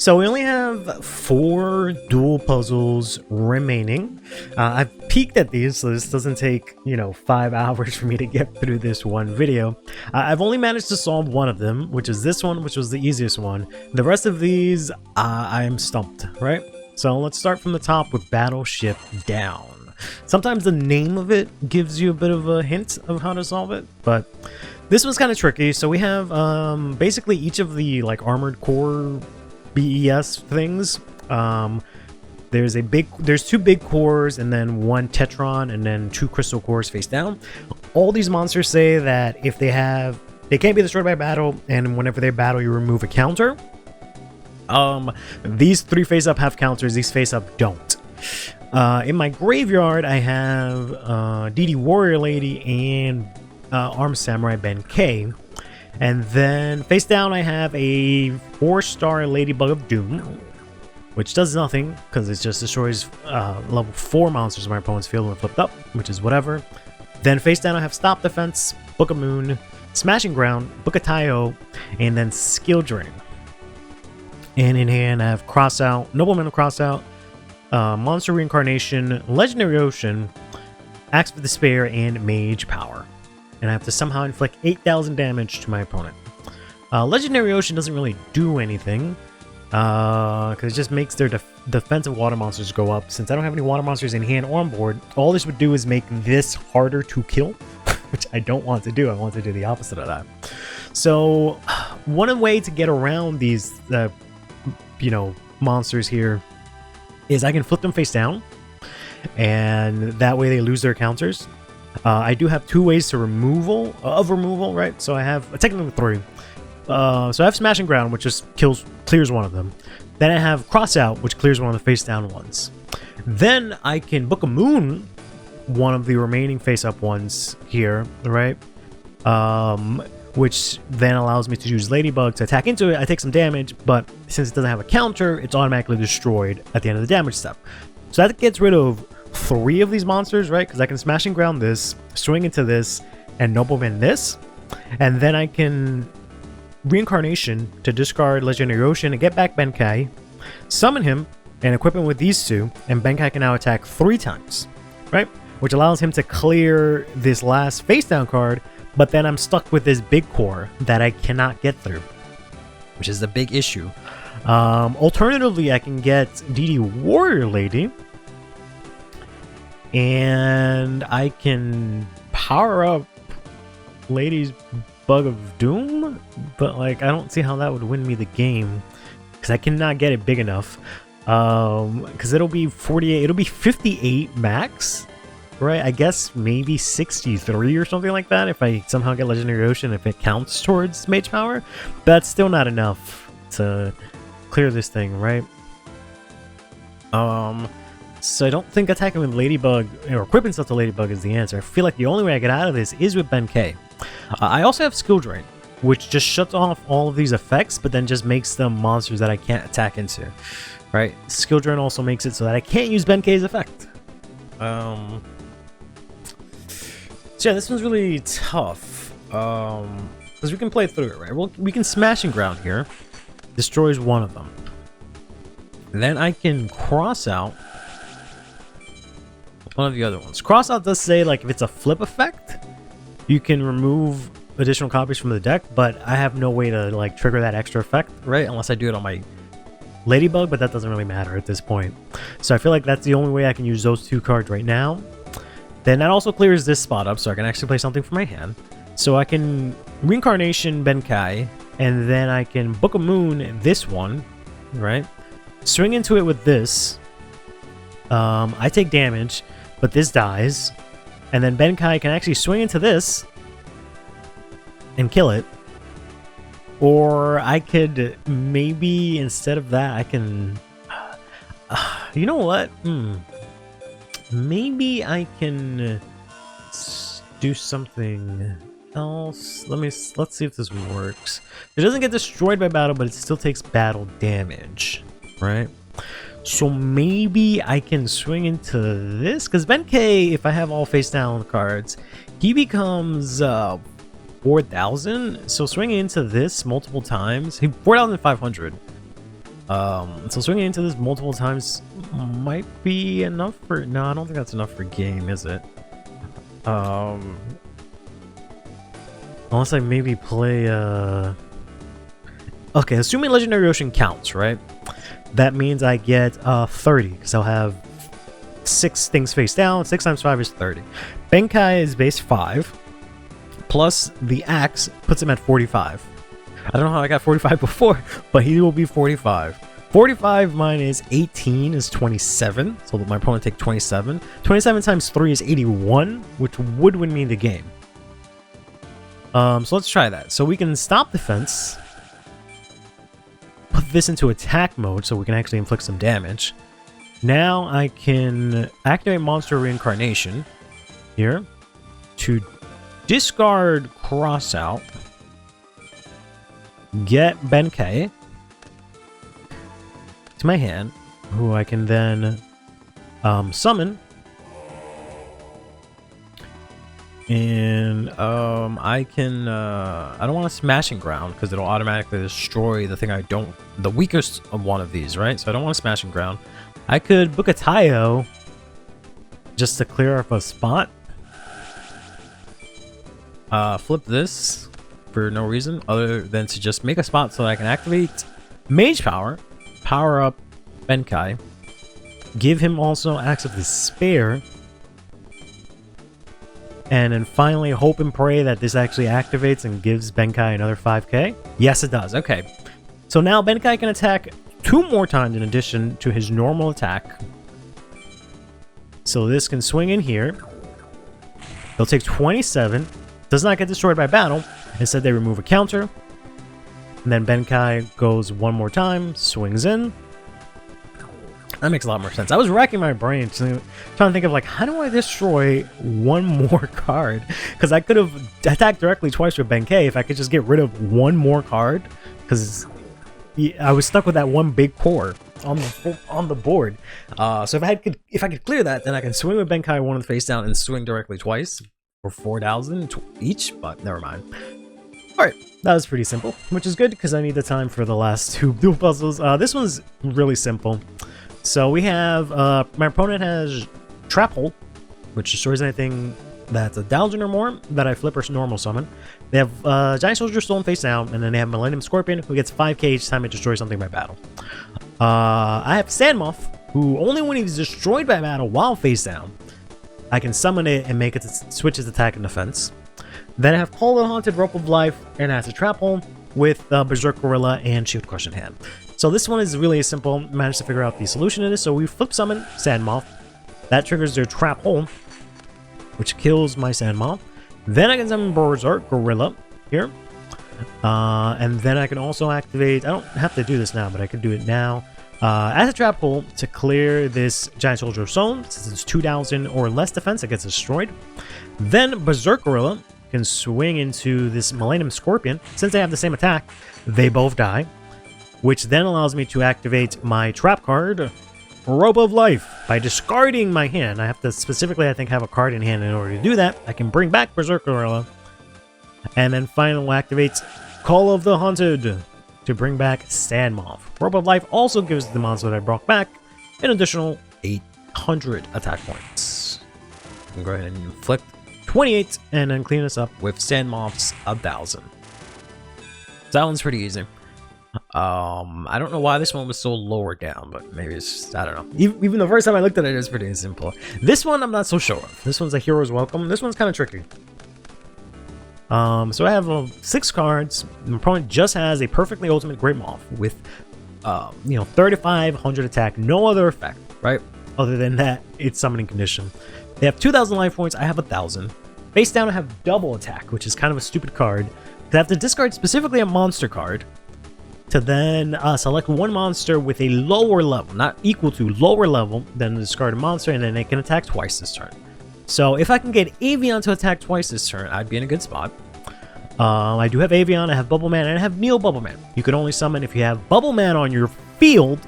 So we only have 4 duel puzzles remaining. I've peeked at these, so this doesn't take, 5 hours for me to get through this one video. I've only managed to solve one of them, which is this one, which was the easiest one. The rest of these, I am stumped, right? So let's start from the top with Battleship Down. Sometimes the name of it gives you a bit of a hint of how to solve it, but this one's kind of tricky. So we have basically each of the armored core BES things. There's 2 big cores and then 1 Tetron and then 2 crystal cores face down. All these monsters say that if they can't be destroyed by battle, and whenever they battle you remove a counter. These 3 face up have counters, these face up don't. In my graveyard I have DD Warrior Lady and Armed Samurai Ben K. And then face down I have a 4-star Ladybug of Doom, which does nothing because it just destroys level 4 monsters in my opponent's field when flipped up, which is whatever. Then face down I have Stop Defense, Book of Moon, Smashing Ground, Book of Taio, and then Skill Drain. And in hand I have Crossout, Nobleman of Crossout, Monster Reincarnation, Legendary Ocean, Axe of Despair, and Mage Power. And I have to somehow inflict 8,000 damage to my opponent. Legendary Ocean doesn't really do anything, because it just makes their defensive water monsters go up. Since I don't have any water monsters in hand or on board, all this would do is make this harder to kill, which I don't want to do. I want to do the opposite of that. So one way to get around these, monsters here is I can flip them face down, and that way they lose their counters. I do have 2 ways to removal, right? So I have technically 3. So I have Smashing Ground, which just clears one of them. Then I have Crossout, which clears one of the face down ones. Then I can Book a Moon one of the remaining face up ones here, right? Which then allows me to use Ladybug to attack into it. I take some damage, but since it doesn't have a counter, it's automatically destroyed at the end of the damage step. So that gets rid of 3 of these monsters, right? Because I can Smashing Ground this, swing into this, and Nobleman this. And then I can Reincarnation to discard Legendary Ocean and get back Benkai, summon him, and equip him with these 2, and Benkai can now attack 3 times, right? Which allows him to clear this last face down card, but then I'm stuck with this big core that I cannot get through, which is the big issue. Alternatively, I can get DD Warrior Lady, and I can power up Lady's Bug of Doom, but I don't see how that would win me the game because I cannot get it big enough. Because it'll be 48, it'll be 58 max, right? I guess maybe 63 or something like that if I somehow get Legendary Ocean, if it counts towards Mage Power. But that's still not enough to clear this thing, right? So I don't think attacking with Ladybug or equipping stuff to Ladybug is the answer. I feel like the only way I get out of this is with Ben K. I also have Skill Drain, which just shuts off all of these effects, but then just makes them monsters that I can't attack into, right? Skill Drain also makes it so that I can't use Ben K's effect. So yeah, this one's really tough, because we can play through it, right? Well, we can Smashing Ground here, destroys one of them. Then I can Cross Out one of the other ones. Crossout does say if it's a flip effect, you can remove additional copies from the deck, but I have no way to trigger that extra effect, right? Unless I do it on my Ladybug, but that doesn't really matter at this point. So I feel like that's the only way I can use those 2 cards right now. Then that also clears this spot up, so I can actually play something from my hand. So I can Reincarnation Benkai, and then I can Book a Moon this one, right? Swing into it with this. I take damage, but this dies. And then Benkai can actually swing into this and kill it. Or I could maybe, instead of that, I can... you know what? Maybe I can do something else. Let's see if this works. It doesn't get destroyed by battle, but it still takes battle damage, right? So maybe I can swing into this, because Ben K, if I have all face down cards, he becomes 4,000. So swinging into this multiple times, 4,500. So swinging into this multiple times might be enough for... No, I don't think that's enough for game, is it? Unless I maybe play, Okay, assuming Legendary Ocean counts, right? That means I get 30, because I'll have 6 things face down. 6 times 5 is 30. Benkai is base 5, plus the axe puts him at 45. I don't know how I got 45 before, but he will be 45. 45 minus 18 is 27, so my opponent take 27. 27 times 3 is 81, which would win me the game. So let's try that. So we can stop defense, put this into attack mode so we can actually inflict some damage. Now I can activate Monster Reincarnation here to discard Crossout, get Benkei to my hand, who I can then summon, and I can I don't want a Smashing Ground because it'll automatically destroy the thing the weakest of one of these, right? So I don't want a Smashing Ground. I could book a Taio just to clear up a spot. Flip this for no reason other than to just make a spot so I can activate Mage Power, power up Benkai, give him also Axe of Despair, and then finally hope and pray that this actually activates and gives Benkai another 5k. Yes, it does. Okay. So now Benkai can attack 2 more times in addition to his normal attack. So this can swing in here. They'll take 27. Does not get destroyed by battle. Instead, they remove a counter. And then Benkai goes 1 more time, swings in. That makes a lot more sense. I was racking my brain trying to think of, like, how do I destroy 1 more card? Because I could have attacked directly twice with Benkei if I could just get rid of 1 more card. Because I was stuck with that 1 big core on the board. So if I could clear that, then I can swing with Benkai 1 on the face down and swing directly twice for 4,000 each. But never mind. All right. That was pretty simple, which is good because I need the time for the last 2 duel puzzles. This one's really simple. So we have, my opponent has Trap Hole, which destroys anything that's a 1,000 or more that I flip or normal summon. They have Giant Soldier Stolen face down, and then they have Millennium Scorpion, who gets 5k each time it destroys something by battle. I have Sandmoth, who only when he's destroyed by battle while face down, I can summon it and make it switch its attack and defense. Then I have Call of the Haunted, Rope of Life, and Acid Trap Hole with Berserk Gorilla and Shield Crush in hand. So this one is really simple. Managed to figure out the solution to this. So we flip summon Sandmoth. That triggers their Trap Hole, which kills my Sandmoth. Then I can summon Berserk Gorilla here. And then I can also activate... I don't have to do this now, but I can do it now. Acid Trap Hole to clear this Giant Soldier of Stone. Since it's 2,000 or less defense, it gets destroyed. Then Berserk Gorilla can swing into this Millennium Scorpion. Since they have the same attack, they both die, which then allows me to activate my trap card, Rope of Life, by discarding my hand. I have to specifically, I think, have a card in hand in order to do that. I can bring back Berserk Gorilla, and then finally we'll activate Call of the Haunted to bring back Sandmoth. Rope of Life also gives the monster that I brought back an additional 800 attack points. I can go ahead and inflict 28 and then clean this up with Sandmoth's 1,000. That one's pretty easy. I don't know why this one was so lower down, but maybe it's just, I don't know. Even the first time I looked at it, it's pretty simple. This one I'm not so sure of. This one's a Hero's Welcome. This one's kind of tricky. So I have 6 cards. My opponent just has a perfectly ultimate Great Moth with, 3,500 attack, no other effect, right? Other than that, it's summoning condition. They have 2,000 life points. I have 1,000. Face down, I have double attack, which is kind of a stupid card. I have to discard specifically a monster card to then select 1 monster with a lower level, not equal to, lower level than the discarded monster, and then it can attack twice this turn. So if I can get Avian to attack twice this turn, I'd be in a good spot. I do have Avian, I have Bubble Man, and I have Neo Bubble Man. You can only summon if you have Bubble Man on your field,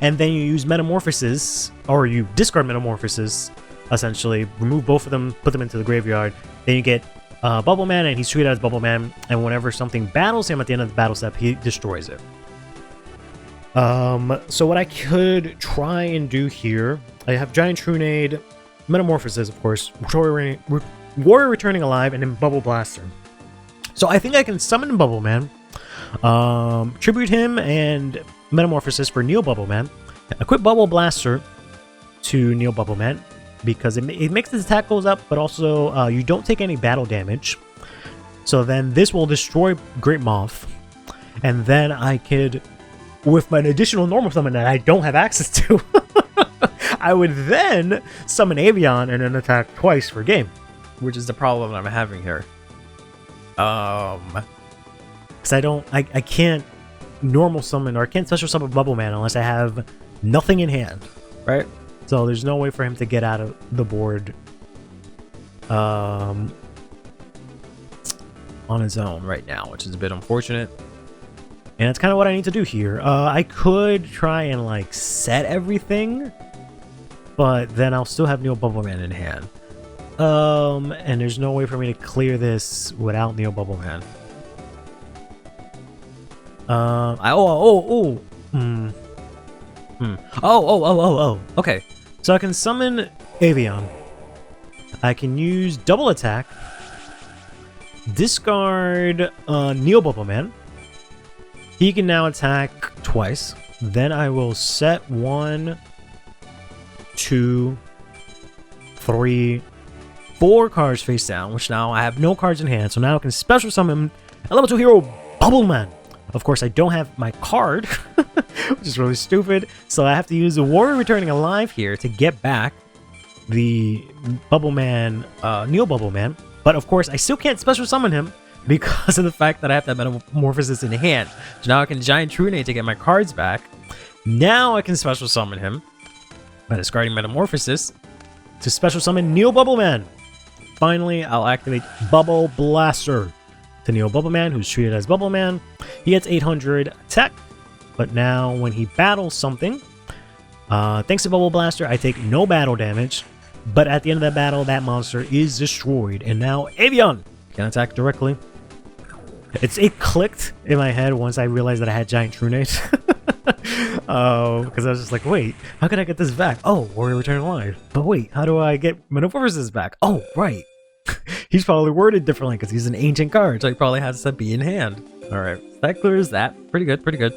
and then you use Metamorphosis, or you discard Metamorphosis, essentially, remove both of them, put them into the graveyard, then you get Bubble Man, and he's treated as Bubble Man, and whenever something battles him at the end of the battle step, he destroys it. So what I could try and do here, I have Giant Trunade, Metamorphosis, of course, Warrior Returning Alive, and then Bubble Blaster. So I think I can summon Bubble Man, tribute him and Metamorphosis for Neo Bubble Man, equip Bubble Blaster to Neo Bubble Man, because it makes his attack goes up, but also you don't take any battle damage. So then this will destroy Great Moth, and then I could, with an additional normal summon that I don't have access to, I would then summon Avian and then attack twice for game. Which is the problem I'm having here. Because I can't normal summon, or I can't special summon Bubble Man unless I have nothing in hand, right? So there's no way for him to get out of the board on his own right now, which is a bit unfortunate. And that's kind of what I need to do here. I could try and like set everything, but then I'll still have Neo Bubble Man in hand. And there's no way for me to clear this without Neo Bubble Man. Okay. So I can summon Avian. I can use double attack, discard Neo Bubble Man. He can now attack twice. Then I will set 1, 2, 3, 4 cards face down, which now I have no cards in hand. So now I can special summon a level 2 hero, Bubble Man. Of course, I don't have my card, which is really stupid. So I have to use the Warrior Returning Alive here to get back the Bubble Man, Neo Bubble Man. But of course, I still can't special summon him because of the fact that I have that Metamorphosis in hand. So now I can Giant Trunade to get my cards back. Now I can special summon him by discarding Metamorphosis to special summon Neo Bubble Man. Finally, I'll activate Bubble Blaster to Neo Bubble Man, who's treated as Bubble Man. He gets 800 attack, but now when he battles something, thanks to Bubble Blaster, I take no battle damage. But at the end of that battle, that monster is destroyed, and now Avian can attack directly. It clicked in my head once I realized that I had Giant Trunade. Because I was just like, wait, how can I get this back? Oh, Warrior Return Alive. But wait, how do I get Metamorphosis back? Oh, right. He's probably worded differently because he's an ancient card, so he probably has to be in hand. Alright, that clears that. Pretty good, pretty good.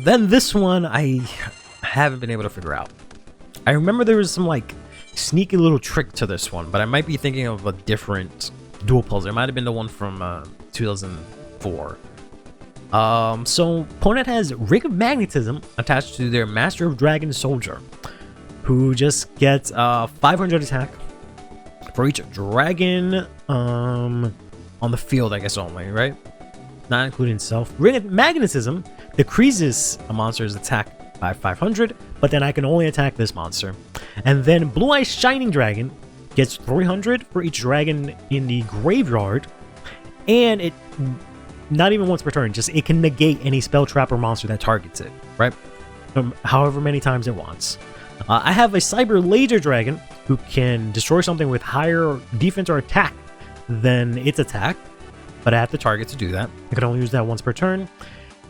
Then this one, I haven't been able to figure out. I remember there was some, like, sneaky little trick to this one, but I might be thinking of a different dual puzzle. It might have been the one from 2004. So opponent has Ring of Magnetism attached to their Master of Dragon Soldier, who just gets 500 attack for each dragon on the field, I guess, only, right? Not including self. Ring of Magnetism decreases a monster's attack by 500, but then I can only attack this monster. And then Blue Eyes Shining Dragon gets 300 for each dragon in the graveyard, and it, not even once per turn, just it can negate any spell trap or monster that targets it, right? However many times it wants. I have a Cyber Laser Dragon who can destroy something with higher defense or attack than its attack, but I have to target to do that. I can only use that once per turn.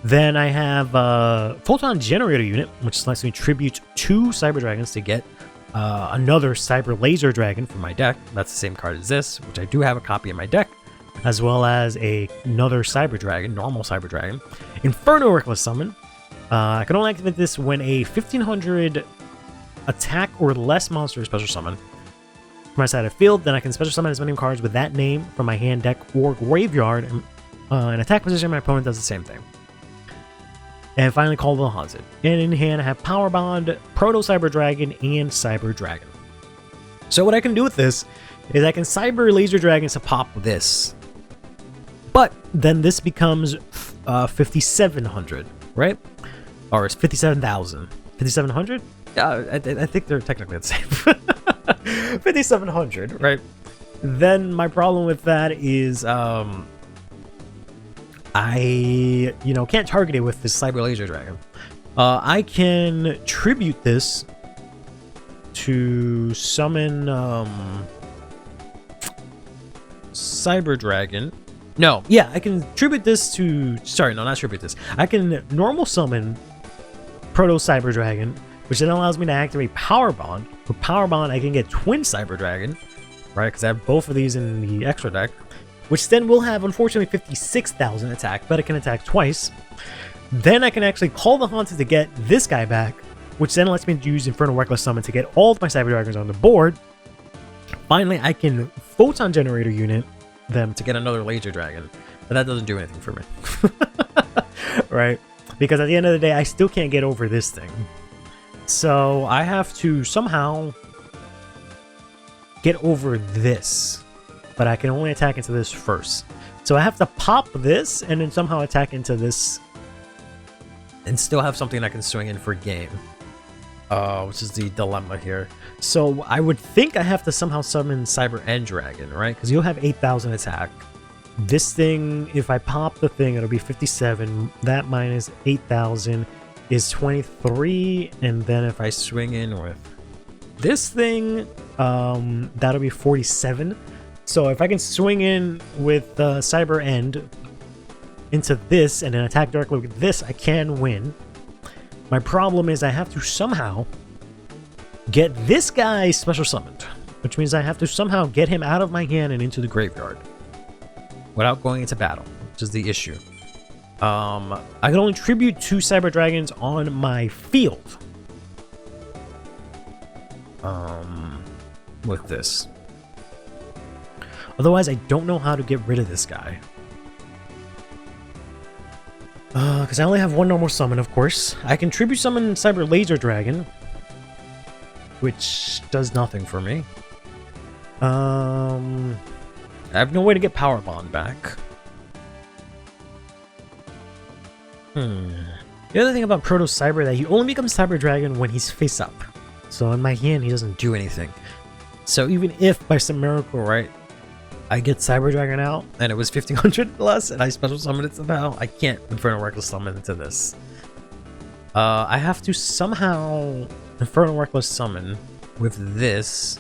Then I have a Photon Generator unit, which lets me tribute 2 Cyber Dragons to get another Cyber Laser Dragon from my deck. That's the same card as this, which I do have a copy in my deck, as well as another Cyber Dragon, normal Cyber Dragon. Inferno Reckless Summon. I can only activate this when a 1500 attack or less monster is special summon from my side of field. Then I can special summon as many cards with that name from my hand, deck, or graveyard. And attack position, my opponent does the same thing. And finally, Caldwell Haunted. And in hand, I have Power Bond, Proto Cyber Dragon, and Cyber Dragon. So what I can do with this is I can Cyber Laser Dragon to pop this. But then this becomes 5,700, right? Or it's 57,000. 5,700? I think they're technically the same. 5,700, right? Then my problem with that is I can't target it with this Cyber Laser Dragon. I can tribute this to summon Cyber Dragon No, yeah, I can tribute this to... Sorry, no, not tribute this. I can normal summon Proto Cyber Dragon, which then allows me to activate Power Bond. With Power Bond, I can get Twin Cyber Dragon, right? Because I have both of these in the extra deck, which then will have, unfortunately, 56,000 attack, but it can attack twice. Then I can actually call the Haunted to get this guy back, which then lets me use Infernal Reckless Summon to get all of my Cyber Dragons on the board. Finally, I can Photon Generator unit them to get another Laser Dragon, but that doesn't do anything for me. Right? Because at the end of the day, I still can't get over this thing. So I have to somehow get over this, but I can only attack into this first. So I have to pop this and then somehow attack into this and still have something I can swing in for game. Which is the dilemma here. So I would think I have to somehow summon Cyber End Dragon, right? Because you'll have 8,000 attack. This thing, if I pop the thing, it'll be 57. That minus 8,000 is 23. And then if I swing in with this thing, that'll be 47. So if I can swing in with Cyber End into this and then attack directly with this, I can win. My problem is I have to somehow get this guy special summoned, which means I have to somehow get him out of my hand and into the graveyard without going into battle, which is the issue. I can only tribute 2 Cyber Dragons on my field with this. Otherwise, I don't know how to get rid of this guy. Because I only have 1 normal summon, of course. I can tribute summon Cyber Laser Dragon, which does nothing for me. I have no way to get Power Bond back. The other thing about Proto Cyber that he only becomes Cyber Dragon when he's face up. So in my hand, he doesn't do anything. So even if by some miracle, right, I get Cyber Dragon out and it was 1500 less and I special summon it somehow, I can't Infernal Reckless Summon into this. I have to somehow Infernal Reckless Summon with this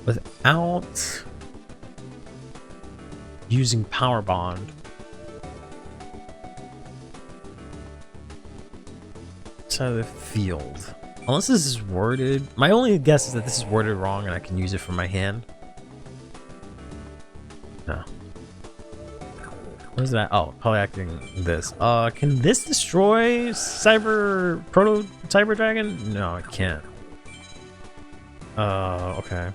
without using Power Bond. Side of the field. Unless this is worded. My only guess is that this is worded wrong and I can use it from my hand. No. What is that? Oh, probably acting this. Can this destroy Proto Cyber Dragon? No, it can't. Okay.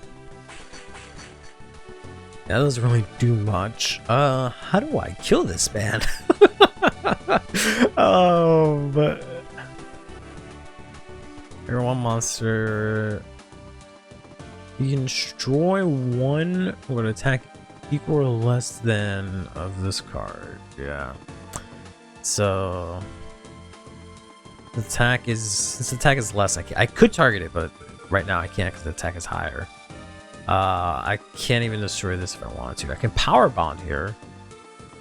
That doesn't really do much. How do I kill this man? But you're one monster. You can destroy 1 with attack equal or less than of this card. Yeah. So this attack is less. I could target it, but right now I can't because the attack is higher. I can't even destroy this if I wanted to. I can Power Bond here.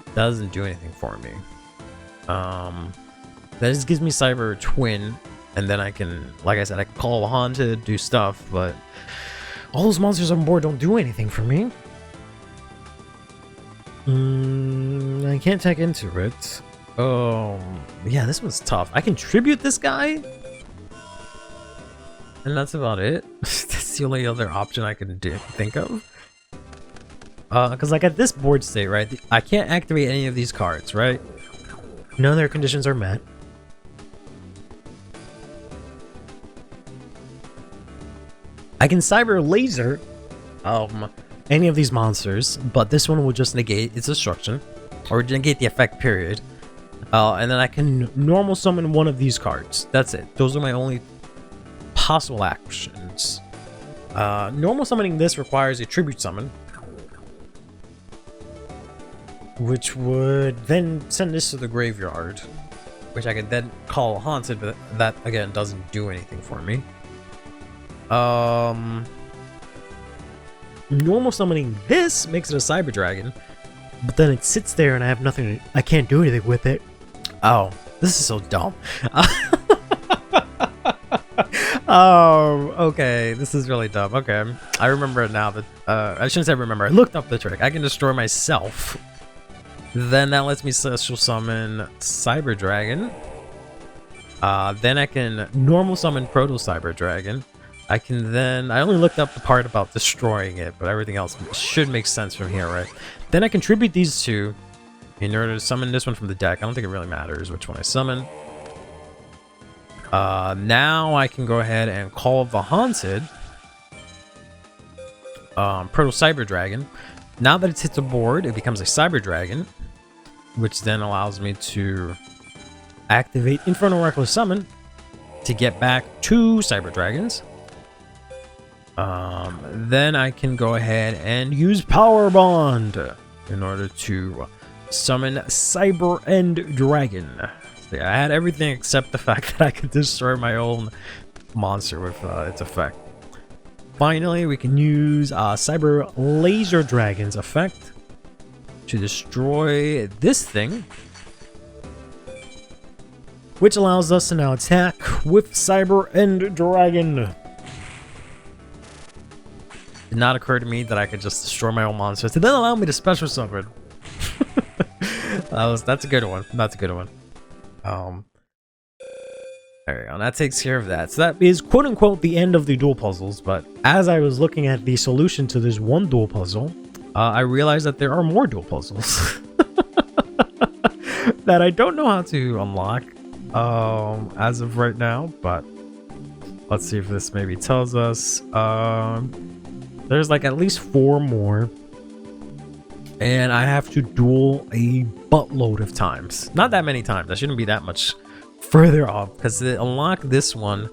That doesn't do anything for me. That just gives me Cyber Twin, and then I can, like I said, I can call Han to do stuff, but all those monsters on board don't do anything for me. I can't tech into it. Oh, yeah, this one's tough. I can tribute this guy, and that's about it. That's the only other option I can think of. Because like at this board state, right, I can't activate any of these cards, right? None of their conditions are met. I can Cyber Laser any of these monsters, but this one will just negate its destruction, or negate the effect, period. And then I can normal summon 1 of these cards. That's it. Those are my only possible actions. Normal summoning this requires a tribute summon, which would then send this to the graveyard, which I could then call Haunted, but that again doesn't do anything for me. Normal summoning this makes it a Cyber Dragon, but then it sits there and I have nothing. I can't do anything with it. Oh, this is so dumb. Oh, okay. This is really dumb. Okay, I remember it now. That I shouldn't say remember. I looked up the trick. I can destroy myself Then that lets me special summon Cyber Dragon. Then I can normal summon Proto Cyber Dragon. I only looked up the part about destroying it, but everything else should make sense from here, right? Then I contribute these two in order to summon this one from the deck. I don't think it really matters which one I summon. Now I can go ahead and call the Haunted Proto Cyber Dragon. Now that it's hit the board, it becomes a Cyber Dragon, which then allows me to activate Infernal Reckless Summon to get back 2 Cyber Dragons. Then I can go ahead and use Power Bond in order to summon Cyber End Dragon. So yeah, I had everything except the fact that I could destroy my own monster with its effect. Finally, we can use Cyber Laser Dragon's effect to destroy this thing, which allows us to now attack with Cyber End Dragon. Did not occur to me that I could just destroy my own monsters to then allow me to special summon. That's a good one. That's a good one. There we go. That takes care of that. So that is quote unquote the end of the duel puzzles. But as I was looking at the solution to this one duel puzzle, I realized that there are more duel puzzles that I don't know how to unlock as of right now. But let's see if this maybe tells us. There's like at least 4 more. And I have to duel a buttload of times. Not that many times. I shouldn't be that much further off. Because to unlock this one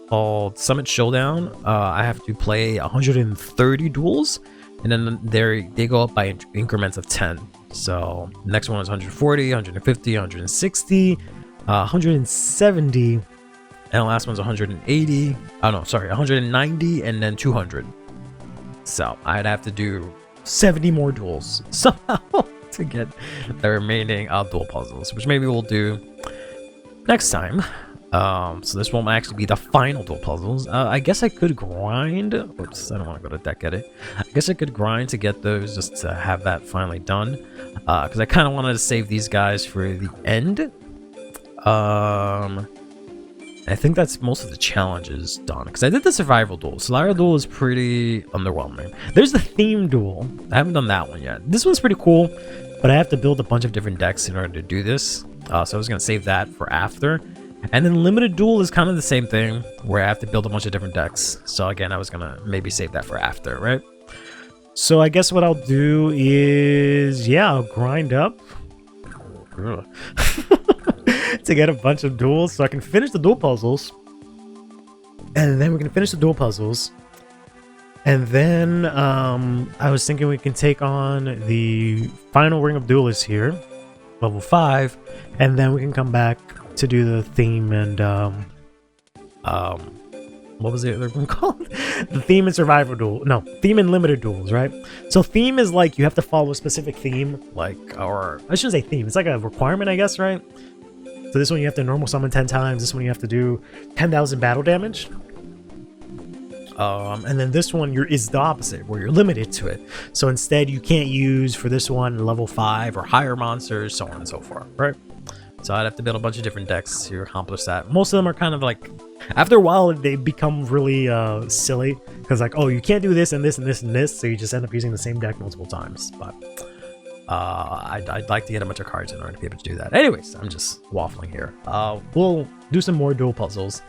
called Summit Showdown, I have to play 130 duels. And then they go up by increments of 10. So the next one is 140, 150, 160, 170. And the last one's 180. Oh no, sorry, 190 and then 200. So I'd have to do 70 more duels somehow to get the remaining duel puzzles, which maybe we'll do next time. So this won't actually be the final duel puzzles. I guess I could grind. Oops, I don't want to go to deck edit. I guess I could grind to get those just to have that finally done. Because I kind of wanted to save these guys for the end. I think that's most of the challenges done. Because I did the survival duel. Survival duel is pretty underwhelming. There's the theme duel. I haven't done that one yet. This one's pretty cool. But I have to build a bunch of different decks in order to do this. So I was going to save that for after. And then limited duel is kind of the same thing, where I have to build a bunch of different decks. So again, I was gonna maybe save that for after, right? So I guess what I'll do is, yeah, I'll grind up to get a bunch of duels so I can finish the duel puzzles. And then we can finish the duel puzzles. And then I was thinking we can take on the final ring of duelists here, level 5, and then we can come back to do the theme and what was the other one called? The theme and survivor duel. No, theme and limited duels, right? So theme is like you have to follow a specific theme, like, or I shouldn't say theme, it's like a requirement, I guess, right? So this one you have to normal summon 10 times, this one you have to do 10,000 battle damage. And then this one is the opposite, where you're limited to it. So instead you can't use, for this one, level 5 or higher monsters, so on and so forth, right? So I'd have to build a bunch of different decks to accomplish that. Most of them are kind of like, after a while, they become really silly. Because like, oh, you can't do this and this and this and this. So you just end up using the same deck multiple times. But I'd like to get a bunch of cards in order to be able to do that. Anyways, I'm just waffling here. We'll do some more duel puzzles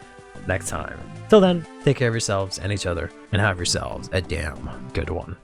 next time. Till then, take care of yourselves and each other. And have yourselves a damn good one.